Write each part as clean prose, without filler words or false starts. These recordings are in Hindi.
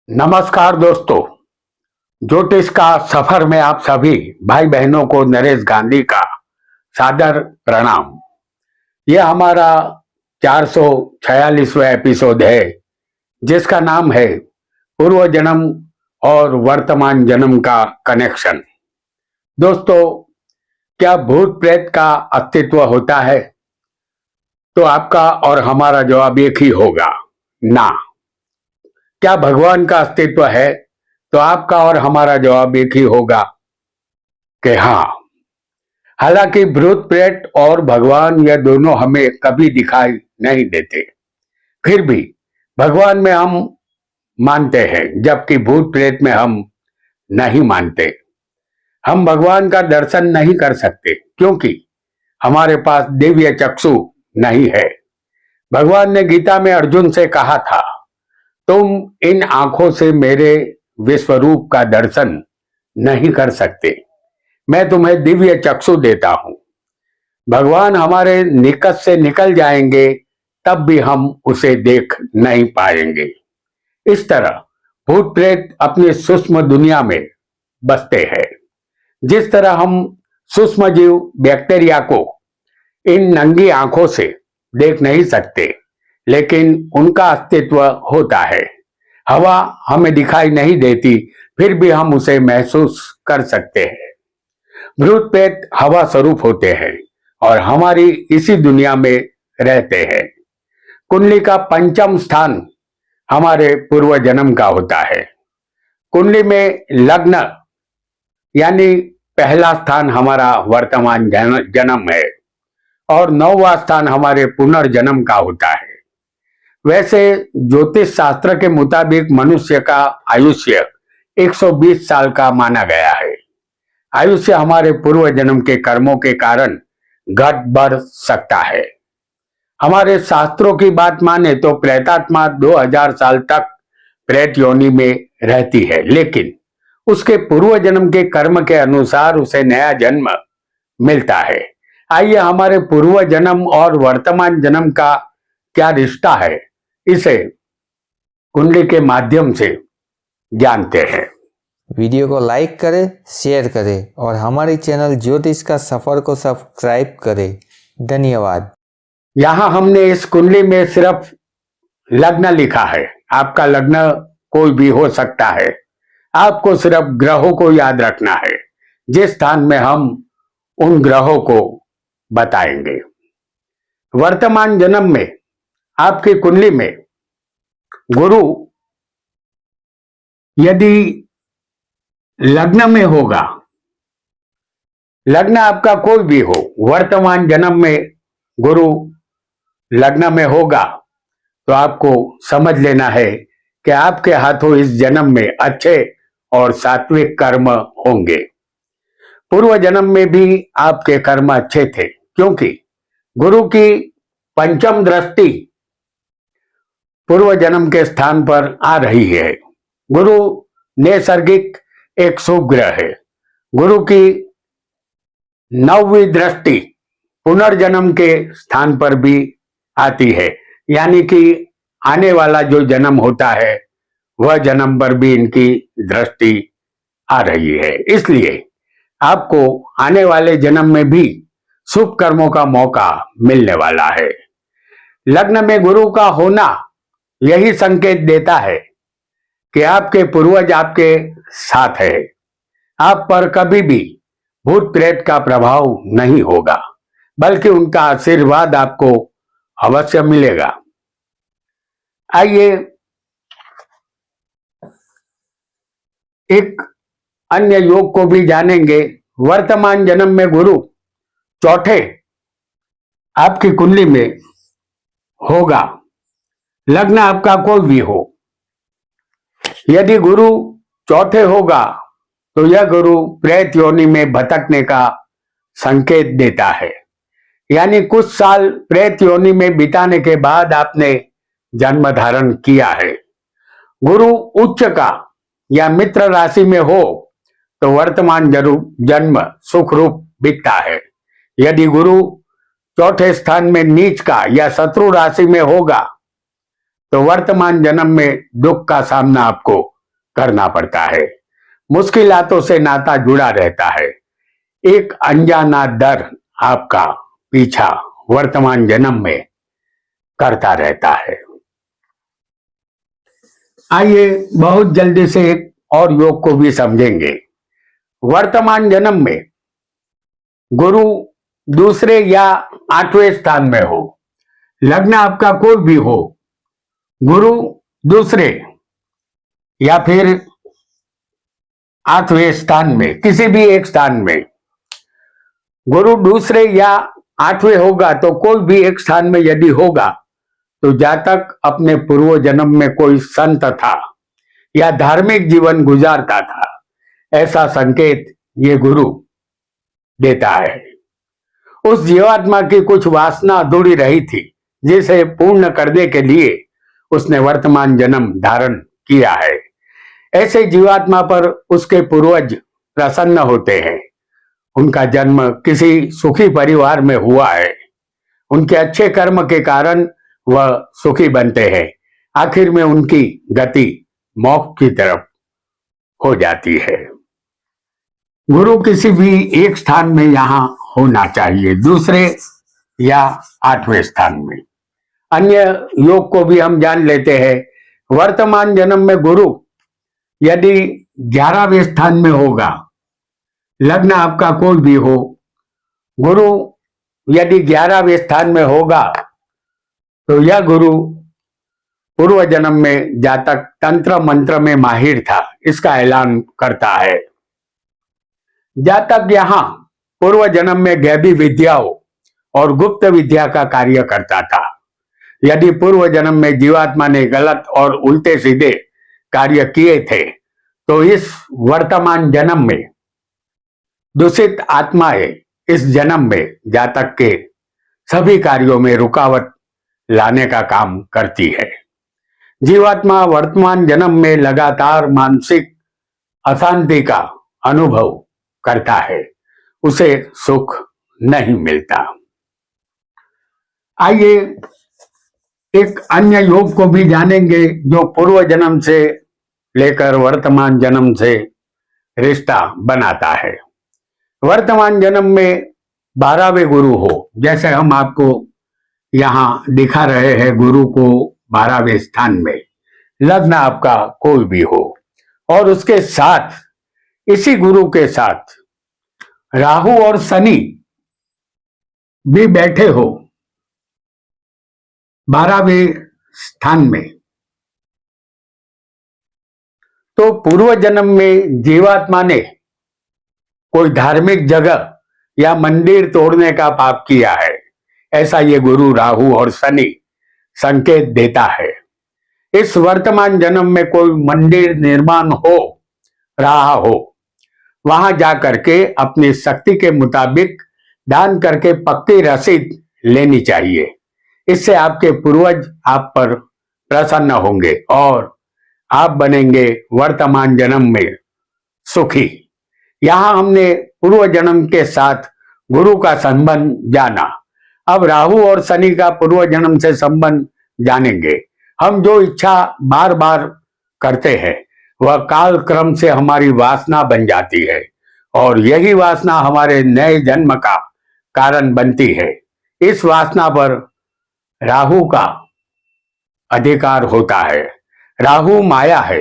नमस्कार दोस्तों। ज्योतिष का सफर में आप सभी भाई बहनों को नरेश गांधी का सादर प्रणाम। यह हमारा 446वां एपिसोड है, जिसका नाम है पूर्व जन्म और वर्तमान जन्म का कनेक्शन। दोस्तों, क्या भूत प्रेत का अस्तित्व होता है? तो आपका और हमारा जवाब एक ही होगा, ना। क्या भगवान का अस्तित्व है? तो आपका और हमारा जवाब एक ही होगा कि हाँ। हालांकि भूत प्रेत और भगवान यह दोनों हमें कभी दिखाई नहीं देते, फिर भी भगवान में हम मानते हैं, जबकि भूत प्रेत में हम नहीं मानते। हम भगवान का दर्शन नहीं कर सकते क्योंकि हमारे पास दिव्य चक्षु नहीं है। भगवान ने गीता में अर्जुन से कहा था, तुम इन आंखों से मेरे विश्वरूप का दर्शन नहीं कर सकते, मैं तुम्हें दिव्य चक्षु देता हूं। भगवान हमारे निकट से निकल जाएंगे तब भी हम उसे देख नहीं पाएंगे। इस तरह भूत प्रेत अपनी सूक्ष्म दुनिया में बसते हैं। जिस तरह हम सूक्ष्म जीव बैक्टीरिया को इन नंगी आंखों से देख नहीं सकते, लेकिन उनका अस्तित्व होता है। हवा हमें दिखाई नहीं देती, फिर भी हम उसे महसूस कर सकते हैं। भूत प्रेत हवा स्वरूप होते हैं और हमारी इसी दुनिया में रहते हैं। कुंडली का पंचम स्थान हमारे पूर्व जन्म का होता है। कुंडली में लग्न यानी पहला स्थान हमारा वर्तमान जन्म है और 9वां स्थान हमारे पुनर्जन्म का होता है। वैसे ज्योतिष शास्त्र के मुताबिक मनुष्य का आयुष्य 120 साल का माना गया है। आयुष्य हमारे पूर्व जन्म के कर्मों के कारण घट बढ़ सकता है। हमारे शास्त्रों की बात माने तो प्रेतात्मा 2000 साल तक प्रेत योनि में रहती है, लेकिन उसके पूर्व जन्म के कर्म के अनुसार उसे नया जन्म मिलता है। आइए हमारे पूर्व जन्म और वर्तमान जन्म का क्या रिश्ता है, इसे कुंडली के माध्यम से जानते हैं। वीडियो को लाइक करें, शेयर करें और हमारे चैनल ज्योतिष का सफर को सब्सक्राइब करें। धन्यवाद। यहाँ हमने इस कुंडली में सिर्फ लग्न लिखा है। आपका लग्न कोई भी हो सकता है। आपको सिर्फ ग्रहों को याद रखना है, जिस स्थान में हम उन ग्रहों को बताएंगे। वर्तमान जन्म में आपकी कुंडली में गुरु यदि लग्न में होगा, लग्न आपका कोई भी हो, वर्तमान जन्म में गुरु लग्न में होगा तो आपको समझ लेना है कि आपके हाथों इस जन्म में अच्छे और सात्विक कर्म होंगे। पूर्व जन्म में भी आपके कर्म अच्छे थे, क्योंकि गुरु की पंचम दृष्टि पूर्व जन्म के स्थान पर आ रही है। गुरु नैसर्गिक एक शुभ ग्रह है। गुरु की 9वीं दृष्टि पुनर्जन्म के स्थान पर भी आती है, यानी कि आने वाला जो जन्म होता है वह जन्म पर भी इनकी दृष्टि आ रही है। इसलिए आपको आने वाले जन्म में भी शुभ कर्मों का मौका मिलने वाला है। लग्न में गुरु का होना यही संकेत देता है कि आपके पूर्वज आपके साथ है। आप पर कभी भी भूत प्रेत का प्रभाव नहीं होगा, बल्कि उनका आशीर्वाद आपको अवश्य मिलेगा। आइए एक अन्य योग को भी जानेंगे। वर्तमान जन्म में गुरु चौथे आपकी कुंडली में होगा, लग्न आपका कोई भी हो। यदि गुरु चौथे होगा तो यह गुरु प्रेत योनि में भटकने का संकेत देता है, यानी कुछ साल प्रेत योनि में बिताने के बाद आपने जन्म धारण किया है। गुरु उच्च का या मित्र राशि में हो तो वर्तमान जन्म सुख रूप बीतता है। यदि गुरु चौथे स्थान में नीच का या शत्रु राशि में होगा तो वर्तमान जन्म में दुख का सामना आपको करना पड़ता है। मुश्किलातों से नाता जुड़ा रहता है। एक अनजाना डर आपका पीछा वर्तमान जन्म में करता रहता है। आइए बहुत जल्दी से एक और योग को भी समझेंगे। वर्तमान जन्म में गुरु दूसरे या 8वें स्थान में हो, लग्न आपका कोई भी हो, गुरु दूसरे या फिर 8वें स्थान में, किसी भी एक स्थान में गुरु दूसरे या 8वें होगा तो कोई भी एक स्थान में यदि होगा तो जातक अपने पूर्व जन्म में कोई संत था या धार्मिक जीवन गुजारता था, ऐसा संकेत ये गुरु देता है। उस जीवात्मा की कुछ वासना अधूरी रही थी जिसे पूर्ण करने के लिए उसने वर्तमान जन्म धारण किया है। ऐसे जीवात्मा पर उसके पूर्वज प्रसन्न होते हैं। उनका जन्म किसी सुखी परिवार में हुआ है। उनके अच्छे कर्म के कारण वह सुखी बनते हैं। आखिर में उनकी गति मोक्ष की तरफ हो जाती है। गुरु किसी भी एक स्थान में यहां होना चाहिए, दूसरे या 8वें स्थान में। अन्य योग को भी हम जान लेते हैं। वर्तमान जन्म में गुरु यदि 11वें स्थान में होगा, लग्न आपका कोई भी हो, गुरु यदि 11वें स्थान में होगा तो यह गुरु पूर्व जन्म में जातक तंत्र मंत्र में माहिर था, इसका ऐलान करता है। जातक यहां पूर्व जन्म में गैबी विद्याओं और गुप्त विद्या का कार्य करता था। यदि पूर्व जन्म में जीवात्मा ने गलत और उल्टे सीधे कार्य किए थे तो इस वर्तमान जन्म में दूषित आत्माएं इस जन्म में जातक के सभी कार्यों में रुकावट लाने का काम करती है। जीवात्मा वर्तमान जन्म में लगातार मानसिक अशांति का अनुभव करता है, उसे सुख नहीं मिलता। आइए एक अन्य योग को भी जानेंगे जो पूर्व जन्म से लेकर वर्तमान जन्म से रिश्ता बनाता है। वर्तमान जन्म में 12वें गुरु हो, जैसे हम आपको यहां दिखा रहे हैं, गुरु को 12वें स्थान में, लग्न आपका कोई भी हो और उसके साथ, इसी गुरु के साथ राहु और शनि भी बैठे हो 12वें स्थान में, तो पूर्व जन्म में जीवात्मा ने कोई धार्मिक जगह या मंदिर तोड़ने का पाप किया है, ऐसा ये गुरु राहु और शनि संकेत देता है। इस वर्तमान जन्म में कोई मंदिर निर्माण हो रहा हो, वहां जाकर के अपनी शक्ति के मुताबिक दान करके पक्की रसीद लेनी चाहिए। इससे आपके पूर्वज आप पर प्रसन्न होंगे और आप बनेंगे वर्तमान जन्म में सुखी। यहां हमने पूर्व जन्म के साथ गुरु का संबंध जाना। अब राहु और शनि का पूर्व जन्म से संबंध जानेंगे। हम जो इच्छा बार बार करते हैं वह काल क्रम से हमारी वासना बन जाती है और यही वासना हमारे नए जन्म का कारण बनती है। इस वासना पर राहु का अधिकार होता है। राहु माया है,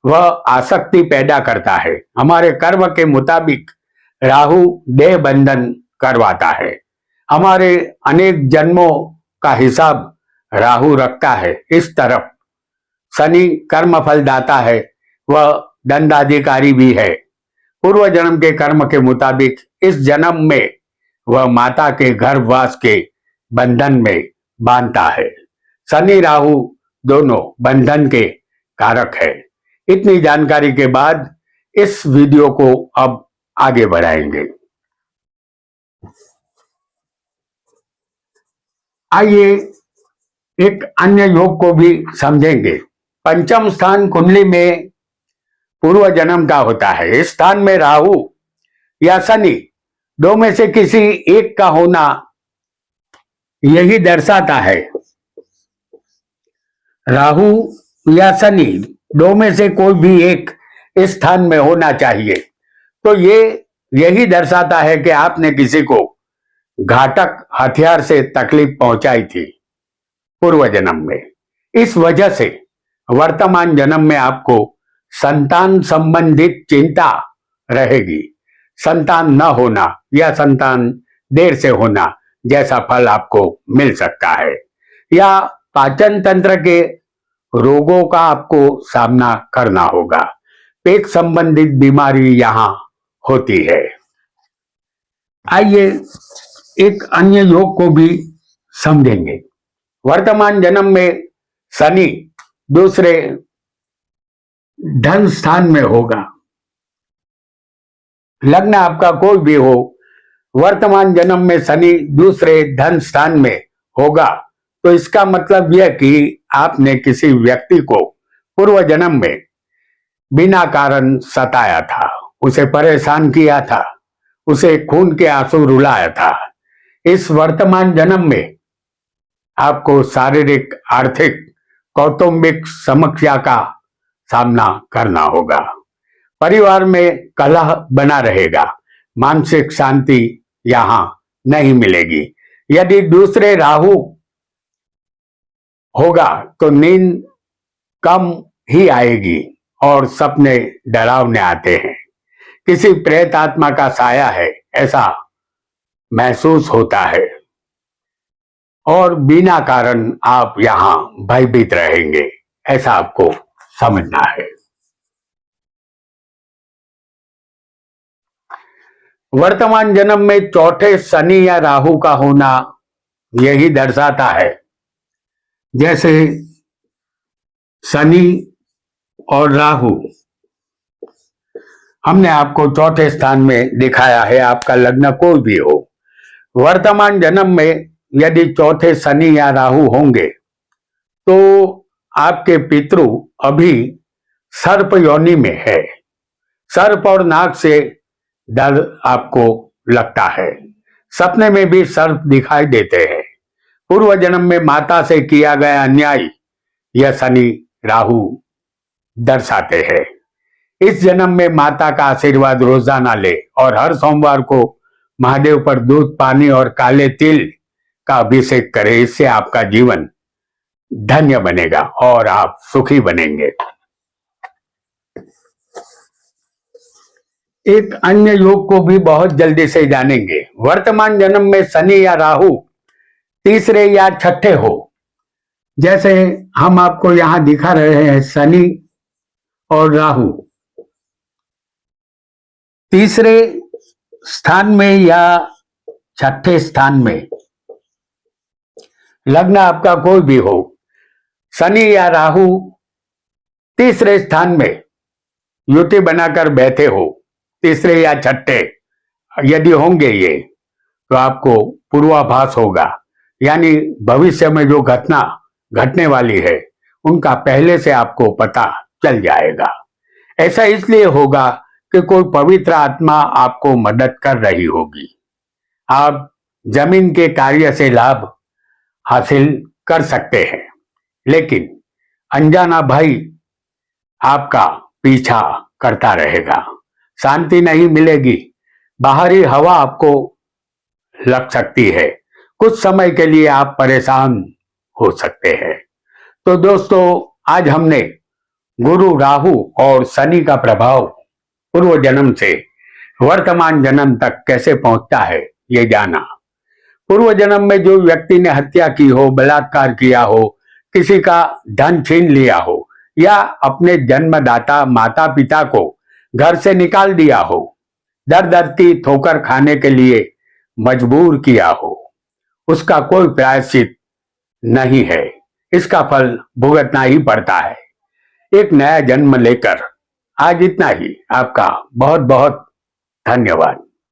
वह आसक्ति पैदा करता है। हमारे कर्म के मुताबिक राहु देह बंधन करवाता है। हमारे अनेक जन्मों का हिसाब राहु रखता है। इस तरफ शनि कर्म फलदाता है, वह दंडाधिकारी भी है। पूर्व जन्म के कर्म के मुताबिक इस जन्म में वह माता के गर्भवास के बंधन में बांधता है। शनि राहु दोनों बंधन के कारक है। इतनी जानकारी के बाद इस वीडियो को अब आगे बढ़ाएंगे। आइए एक अन्य योग को भी समझेंगे। पंचम स्थान कुंडली में पूर्व जन्म का होता है। इस स्थान में राहु या शनि दो में से किसी एक का होना यही दर्शाता है। राहु या शनि दो में से कोई भी एक स्थान में होना चाहिए। तो ये यही दर्शाता है कि आपने किसी को घातक हथियार से तकलीफ पहुंचाई थी पूर्व जन्म में। इस वजह से वर्तमान जन्म में आपको संतान संबंधित चिंता रहेगी। संतान न होना या संतान देर से होना जैसा फल आपको मिल सकता है, या पाचन तंत्र के रोगों का आपको सामना करना होगा। पेट संबंधित बीमारी यहां होती है। आइए एक अन्य योग को भी समझेंगे। वर्तमान जन्म में शनि दूसरे धन स्थान में होगा। लग्न आपका कोई भी हो, वर्तमान जन्म में शनि दूसरे धन स्थान में होगा, तो इसका मतलब यह कि आपने किसी व्यक्ति को पूर्व जन्म में बिना कारण सताया था, उसे परेशान किया था, उसे खून के आंसू रुलाया था। इस वर्तमान जन्म में आपको शारीरिक, आर्थिक, कौटुंबिक समस्या का सामना करना होगा। परिवार में कलह बना रहेगा। मानसिक शांति यहां नहीं मिलेगी। यदि दूसरे राहु होगा तो नींद कम ही आएगी और सपने डरावने आते हैं। किसी प्रेत आत्मा का साया है ऐसा महसूस होता है और बिना कारण आप यहां भयभीत रहेंगे, ऐसा आपको समझना है। वर्तमान जन्म में चौथे शनि या राहु का होना यही दर्शाता है, जैसे शनि और राहु हमने आपको चौथे स्थान में दिखाया है। आपका लग्न कोई भी हो, वर्तमान जन्म में यदि चौथे शनि या राहु होंगे तो आपके पितृ अभी सर्प योनि में है। सर्प और नाग से डर आपको लगता है। सपने में भी सर्प दिखाई देते हैं। पूर्व जन्म में माता से किया गया अन्याय यह शनि राहु दर्शाते हैं। इस जन्म में माता का आशीर्वाद रोजाना ले और हर सोमवार को महादेव पर दूध, पानी और काले तिल का अभिषेक करें। इससे आपका जीवन धन्य बनेगा और आप सुखी बनेंगे। एक अन्य योग को भी बहुत जल्दी से जानेंगे। वर्तमान जन्म में शनि या राहु तीसरे या छठे हो, जैसे हम आपको यहां दिखा रहे हैं, शनि और राहु तीसरे स्थान में या छठे स्थान में, लग्न आपका कोई भी हो, शनि या राहु तीसरे स्थान में युति बनाकर बैठे हो, तीसरे या छठे यदि होंगे ये, तो आपको पूर्वाभास होगा, यानी भविष्य में जो घटना घटने वाली है उनका पहले से आपको पता चल जाएगा। ऐसा इसलिए होगा कि कोई पवित्र आत्मा आपको मदद कर रही होगी। आप जमीन के कार्य से लाभ हासिल कर सकते हैं, लेकिन अनजाना भाई आपका पीछा करता रहेगा। शांति नहीं मिलेगी। बाहरी हवा आपको लग सकती है। कुछ समय के लिए आप परेशान हो सकते हैं। तो दोस्तों, आज हमने गुरु, राहु और शनि का प्रभाव पूर्व जन्म से वर्तमान जन्म तक कैसे पहुंचता है ये जाना। पूर्व जन्म में जो व्यक्ति ने हत्या की हो, बलात्कार किया हो, किसी का धन छीन लिया हो या अपने जन्मदाता माता पिता को घर से निकाल दिया हो, दर दर की ठोकर खाने के लिए मजबूर किया हो, उसका कोई प्रायश्चित नहीं है। इसका फल भुगतना ही पड़ता है एक नया जन्म लेकर। आज इतना ही। आपका बहुत बहुत धन्यवाद।